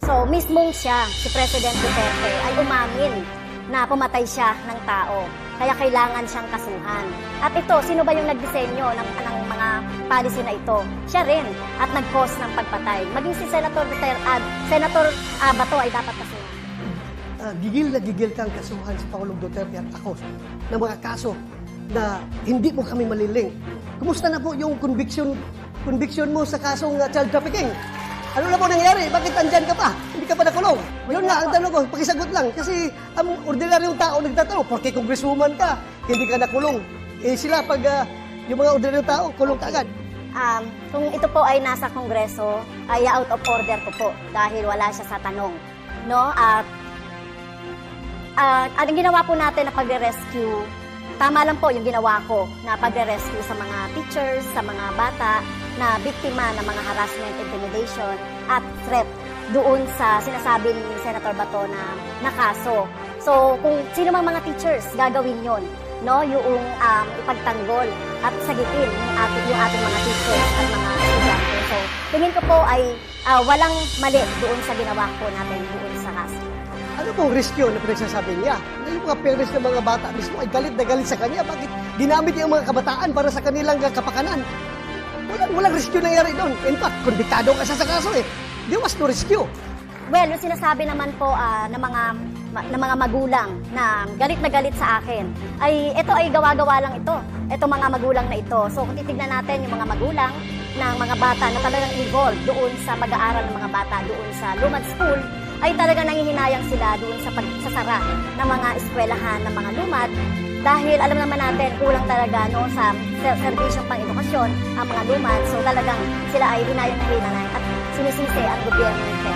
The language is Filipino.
So, mismong siya, si President Duterte, ay umamin na pumatay siya ng tao. Kaya kailangan siyang kasuhan. At ito, sino ba yung nagdisenyo ng mga policy na ito? Siya rin. At nag-cause ng pagpatay. Maging si Senator Bato ay dapat kasuhan. Gigil na gigil kang kasuhan si Pangulong Duterte at ako ng mga kaso na hindi mo kami maliling. Kumusta na po yung conviction mo sa kasong child trafficking? Ano na po nangyari? Bakit andyan ka pa? Hindi ka pa nakulong? Yun nga, ang tanong ko, pakisagot lang. Kasi ang ordinaryong tao nagtatanong, porque congresswoman ka, hindi ka nakulong. Eh sila, pag yung mga ordinaryong tao, kulong ka agad. Kung ito po ay nasa Kongreso, ay out of order ko po dahil wala siya sa tanong. No? At ang ginawa po natin na pagre-rescue, tama lang po yung ginawa ko na pagre-rescue sa mga teachers, sa mga bata na biktima ng mga harassment, intimidation at threat doon sa sinasabi ni Senator Bato na kaso. So, kung sino mang mga teachers, gagawin yon, no? Yung ipagtanggol at sagitin yung ating mga teachers at mga estudyante. So, tingin ko po ay walang mali doon sa ginawa ko natin doon sa kaso. Ano pong rescue na pinagsasabi niya? Na yung mga parents ng mga bata mismo ay galit na galit sa kanya. Bakit ginamit yung mga kabataan para sa kanilang kapakanan? Walang rescue nangyari doon. In fact, konbiktado ka sa kaso eh. There was no rescue. Well, yung sinasabi naman po ng mga magulang na galit sa akin, ay ito ay gawa-gawa lang ito. Ito mga magulang na ito. So kung titignan natin yung mga magulang ng mga bata na talagang involved doon sa pag-aaral ng mga bata doon sa Lumad School, ay talagang nangihinayang sila doon sa pagsasara ng mga eskwelahan ng mga lumad dahil alam naman natin kulang talaga no, sa serbisyong pang-edukasyon ang mga lumad. So talagang sila ay hinayang na hinanay at sinisisi ang gobyerno nito.